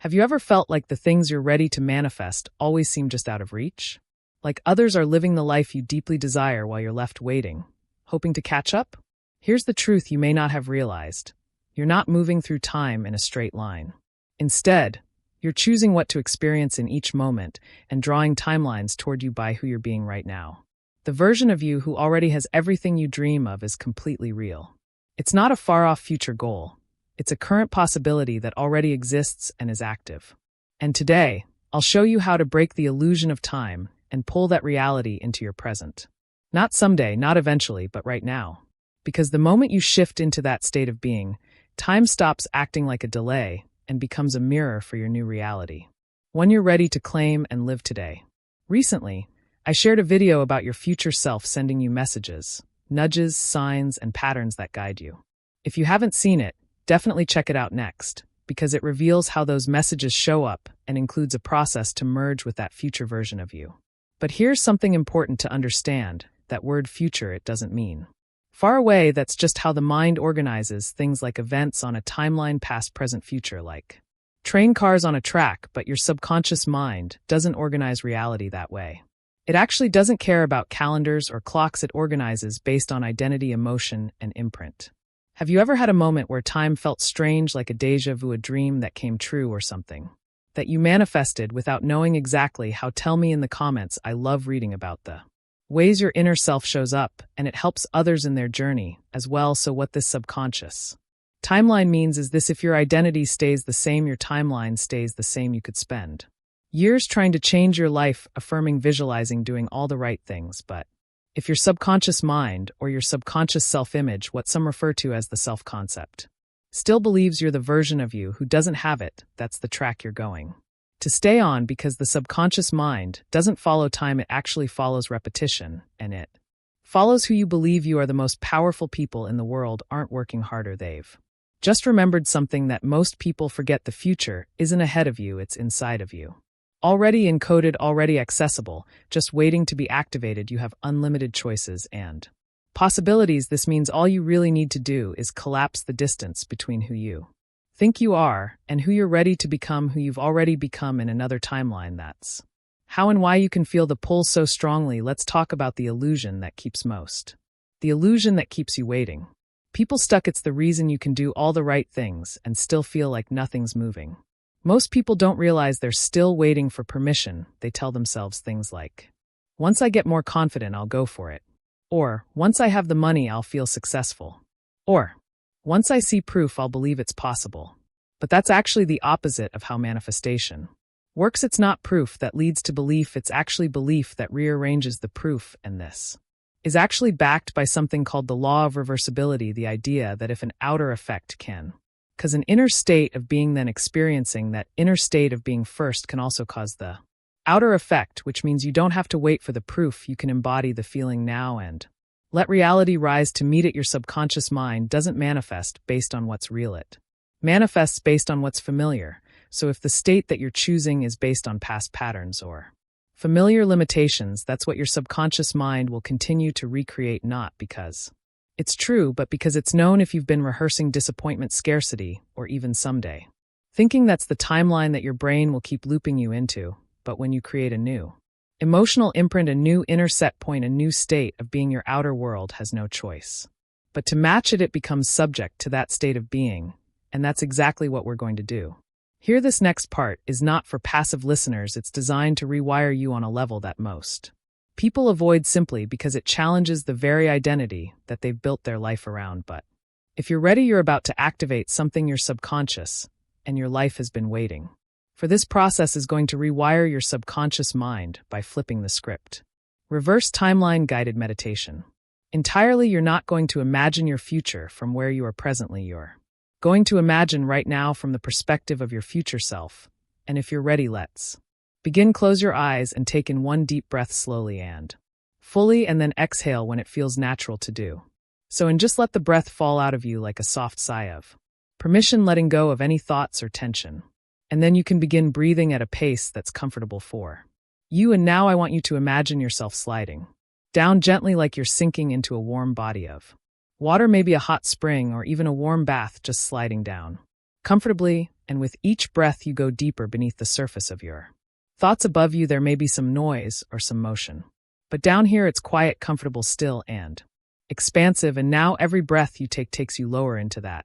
Have you ever felt like the things you're ready to manifest always seem just out of reach? Like others are living the life you deeply desire while you're left waiting, hoping to catch up? Here's the truth you may not have realized. You're not moving through time in a straight line. Instead, you're choosing what to experience in each moment and drawing timelines toward you by who you're being right now. The version of you who already has everything you dream of is completely real. It's not a far-off future goal. It's a current possibility that already exists and is active. And today, I'll show you how to break the illusion of time and pull that reality into your present. Not someday, not eventually, but right now. Because the moment you shift into that state of being, time stops acting like a delay and becomes a mirror for your new reality. One you're ready to claim and live today. Recently, I shared a video about your future self sending you messages, nudges, signs, and patterns that guide you. If you haven't seen it, definitely check it out next, because it reveals how those messages show up and includes a process to merge with that future version of you. But here's something important to understand: that word future, it doesn't mean far away. That's just how the mind organizes things like events on a timeline past, present, future, like train cars on a track, but your subconscious mind doesn't organize reality that way. It actually doesn't care about calendars or clocks. It organizes based on identity, emotion, and imprint. Have you ever had a moment where time felt strange, like a déjà vu, a dream that came true or something that you manifested without knowing exactly how? Tell me in the comments. I love reading about the ways your inner self shows up, and it helps others in their journey as well. So what this subconscious timeline means is this: if your identity stays the same, your timeline stays the same. You could spend years trying to change your life, affirming, visualizing, doing all the right things, but if your subconscious mind, or your subconscious self-image, what some refer to as the self-concept, still believes you're the version of you who doesn't have it, that's the track you're going to stay on, because the subconscious mind doesn't follow time. It actually follows repetition, and it follows who you believe you are. The most powerful people in the world aren't working harder. They've just remembered something that most people forget: the future isn't ahead of you, it's inside of you. Already encoded, already accessible, just waiting to be activated. You have unlimited choices and possibilities. This means all you really need to do is collapse the distance between who you think you are and who you're ready to become, who you've already become in another timeline. That's how and why you can feel the pull so strongly. Let's talk about the illusion that keeps the illusion that keeps you waiting. People stuck. It's the reason you can do all the right things and still feel like nothing's moving. Most people don't realize they're still waiting for permission. They tell themselves things like, once I get more confident, I'll go for it. Or, once I have the money, I'll feel successful. Or, once I see proof, I'll believe it's possible. But that's actually the opposite of how manifestation works. It's not proof that leads to belief, it's actually belief that rearranges the proof, and this is actually backed by something called the law of reversibility, the idea that if an outer effect can because an inner state of being, then experiencing that inner state of being first can also cause the outer effect, which means you don't have to wait for the proof. You can embody the feeling now and let reality rise to meet it. Your subconscious mind doesn't manifest based on what's real. It manifests based on what's familiar. So if the state that you're choosing is based on past patterns or familiar limitations, that's what your subconscious mind will continue to recreate, not because it's true, but because it's known. If you've been rehearsing disappointment, scarcity, or even someday thinking, that's the timeline that your brain will keep looping you into. But when you create a new emotional imprint, a new inner set point, a new state of being, your outer world has no choice but to match it. It becomes subject to that state of being, and that's exactly what we're going to do. Here, this next part is not for passive listeners. It's designed to rewire you on a level that most people avoid, simply because it challenges the very identity that they've built their life around. But if you're ready, you're about to activate something your subconscious and your life has been waiting for. This process is going to rewire your subconscious mind by flipping the script. Reverse timeline guided meditation. Entirely, you're not going to imagine your future from where you are presently. You're going to imagine right now from the perspective of your future self. And if you're ready, let's begin. Close your eyes and take in one deep breath, slowly and fully, and then exhale when it feels natural to do so. And just let the breath fall out of you like a soft sigh of permission, letting go of any thoughts or tension. And then you can begin breathing at a pace that's comfortable for you. And now I want you to imagine yourself sliding down gently, like you're sinking into a warm body of water, maybe a hot spring or even a warm bath, just sliding down comfortably, and with each breath you go deeper beneath the surface of your thoughts. Above you there may be some noise or some motion. But down here it's quiet, comfortable, still, and expansive, and now every breath you take takes you lower into that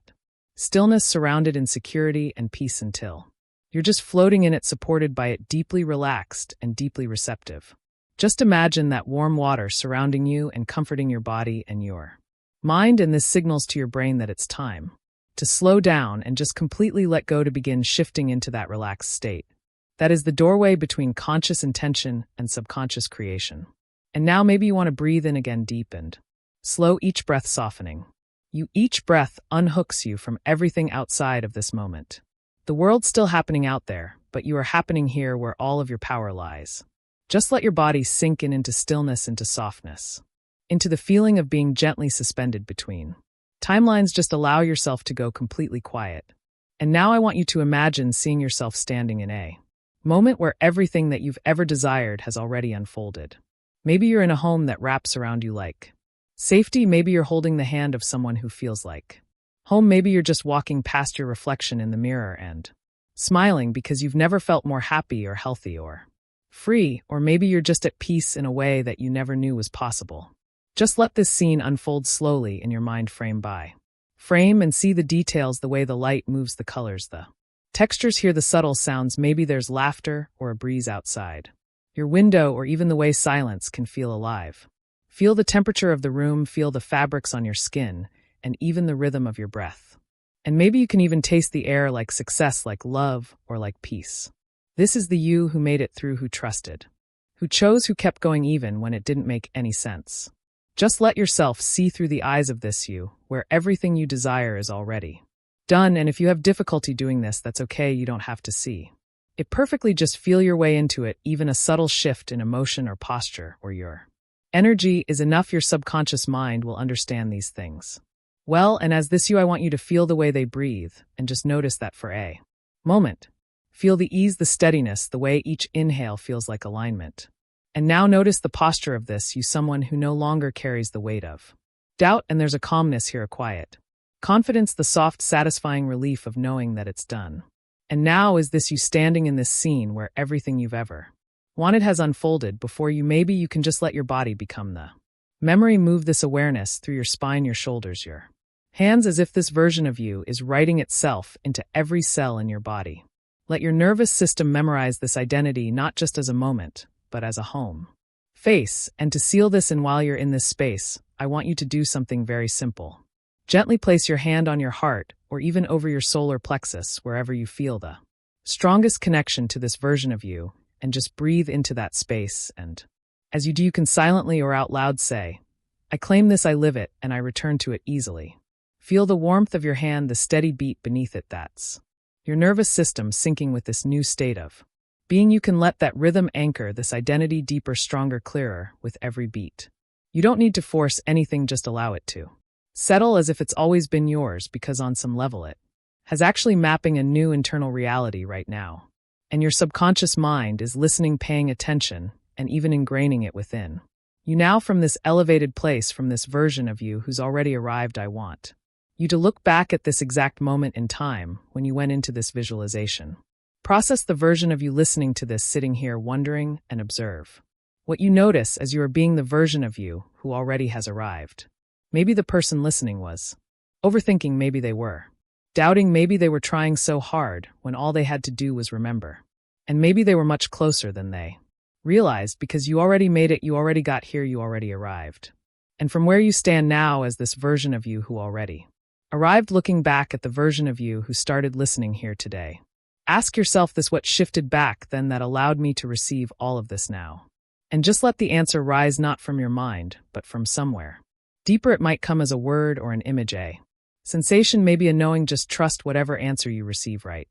stillness, surrounded in security and peace until you're just floating in it, supported by it, deeply relaxed and deeply receptive. Just imagine that warm water surrounding you and comforting your body and your mind, and this signals to your brain that it's time to slow down and just completely let go, to begin shifting into that relaxed state. That is the doorway between conscious intention and subconscious creation. And now maybe you want to breathe in again, deep and slow, each breath softening. Each breath unhooks you from everything outside of this moment. The world's still happening out there, but you are happening here where all of your power lies. Just let your body sink in into stillness, into softness, into the feeling of being gently suspended between timelines. Just allow yourself to go completely quiet. And now I want you to imagine seeing yourself standing in a moment where everything that you've ever desired has already unfolded. Maybe you're in a home that wraps around you like safety. Maybe you're holding the hand of someone who feels like home. Maybe you're just walking past your reflection in the mirror and smiling because you've never felt more happy or healthy or free. Or maybe you're just at peace in a way that you never knew was possible. Just let this scene unfold slowly in your mind, frame by frame, and see the details, the way the light moves, the colors, the textures, hear the subtle sounds. Maybe there's laughter or a breeze outside your window, or even the way silence can feel alive. Feel the temperature of the room, feel the fabrics on your skin, and even the rhythm of your breath. And maybe you can even taste the air, like success, like love, or like peace. This is the you who made it through, who trusted, who chose, who kept going even when it didn't make any sense. Just let yourself see through the eyes of this you, where everything you desire is already done. And if you have difficulty doing this, that's okay. You don't have to see it perfectly. Just feel your way into it. Even a subtle shift in emotion or posture or your energy is enough. Your subconscious mind will understand these things well. And as this you, I want you to feel the way they breathe, and just notice that for a moment. Feel the ease, the steadiness, the way each inhale feels like alignment. And now notice the posture of this you, someone who no longer carries the weight of doubt. And there's a calmness here, a quiet confidence, the soft, satisfying relief of knowing that it's done. And now is this you standing in this scene where everything you've ever wanted has unfolded before you. Maybe you can just let your body become the memory. Move this awareness through your spine, your shoulders, your hands, as if this version of you is writing itself into every cell in your body. Let your nervous system memorize this identity, not just as a moment, but as a home face. And to seal this in while you're in this space, I want you to do something very simple. Gently place your hand on your heart, or even over your solar plexus, wherever you feel the strongest connection to this version of you, and just breathe into that space. And as you do, you can silently or out loud say, I claim this, I live it, and I return to it easily. Feel the warmth of your hand, the steady beat beneath it. That's your nervous system syncing with this new state of being. You can let that rhythm anchor this identity deeper, stronger, clearer with every beat. You don't need to force anything, just allow it to settle as if it's always been yours, because on some level it has actually mapping a new internal reality right now. And your subconscious mind is listening, paying attention, and even ingraining it within you now from this elevated place, from this version of you who's already arrived. I want you to look back at this exact moment in time when you went into this visualization. Process the version of you listening to this, sitting here wondering, and observe what you notice as you are being the version of you who already has arrived. Maybe the person listening was overthinking, maybe they were doubting, maybe they were trying so hard when all they had to do was remember. And maybe they were much closer than they realized, because you already made it, you already got here, you already arrived. And from where you stand now as this version of you who already arrived, looking back at the version of you who started listening here today, ask yourself this: what shifted back then that allowed me to receive all of this now? And just let the answer rise, not from your mind, but from somewhere deeper. It might come as a word or an image, a sensation, maybe a knowing. Just trust whatever answer you receive right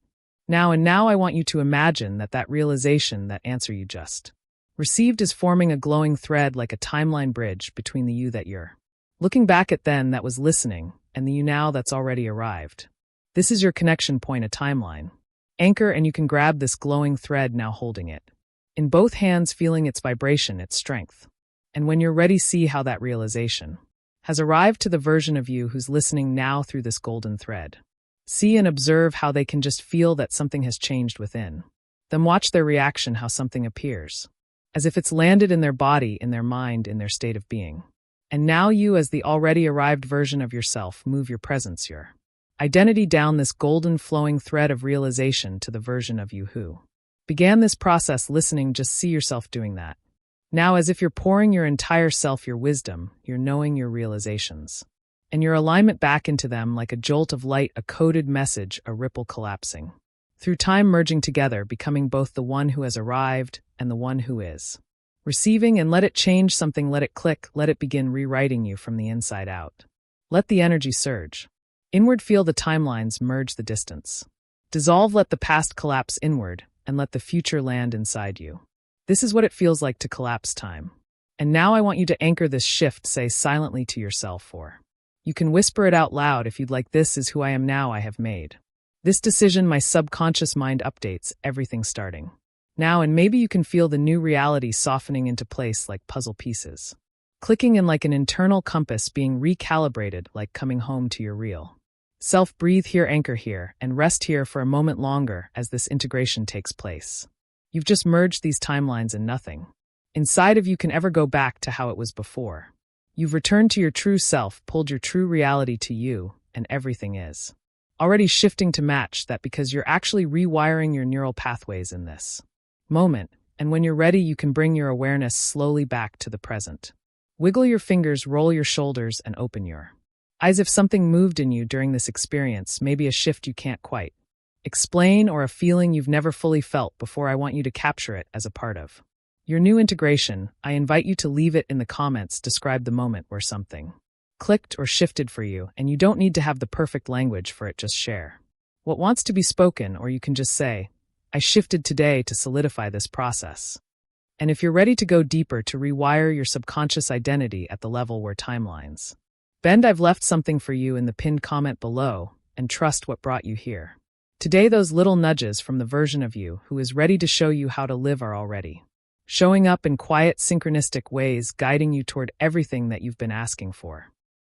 now. And now I want you to imagine that realization, that answer you just received, is forming a glowing thread, like a timeline bridge between the you that you're looking back at then, that was listening, and the you now that's already arrived. This is your connection point, a timeline anchor, and you can grab this glowing thread now, holding it in both hands, feeling its vibration, its strength. And when you're ready, see how that realization has arrived to the version of you who's listening now through this golden thread. See and observe how they can just feel that something has changed within. Then watch their reaction, how something appears, as if it's landed in their body, in their mind, in their state of being. And now you, as the already arrived version of yourself, move your presence, your identity down this golden flowing thread of realization to the version of you who began this process listening. Just see yourself doing that. Now, as if you're pouring your entire self, your wisdom, your knowing, your realizations, and your alignment back into them like a jolt of light, a coded message, a ripple collapsing. Through time merging together, becoming both the one who has arrived and the one who is. Receiving, and let it change something, let it click, let it begin rewriting you from the inside out. Let the energy surge. Inward, feel the timelines merge the distance. Dissolve, let the past collapse inward, and let the future land inside you. This is what it feels like to collapse time. And now I want you to anchor this shift, say silently to yourself, or you can whisper it out loud if you'd like. This is who I am now, I have made this decision, my subconscious mind updates, everything starting now. And maybe you can feel the new reality softening into place like puzzle pieces, clicking in like an internal compass being recalibrated, like coming home to your real self. Breathe here, anchor here, and rest here for a moment longer as this integration takes place. You've just merged these timelines and nothing inside of you can ever go back to how it was before. You've returned to your true self, pulled your true reality to you, and everything is already shifting to match that, because you're actually rewiring your neural pathways in this moment. And when you're ready, you can bring your awareness slowly back to the present. Wiggle your fingers, roll your shoulders, and open your eyes. If something moved in you during this experience, maybe a shift you can't quite explain or a feeling you've never fully felt before, I want you to capture it as a part of your new integration. I invite you to leave it in the comments. Describe the moment where something clicked or shifted for you, and you don't need to have the perfect language for it. Just share what wants to be spoken, or you can just say, I shifted today to solidify this process. And if you're ready to go deeper, to rewire your subconscious identity at the level where timelines bend, I've left something for you in the pinned comment below, and trust what brought you here. Today, those little nudges from the version of you who is ready to show you how to live are already showing up in quiet, synchronistic ways, guiding you toward everything that you've been asking for.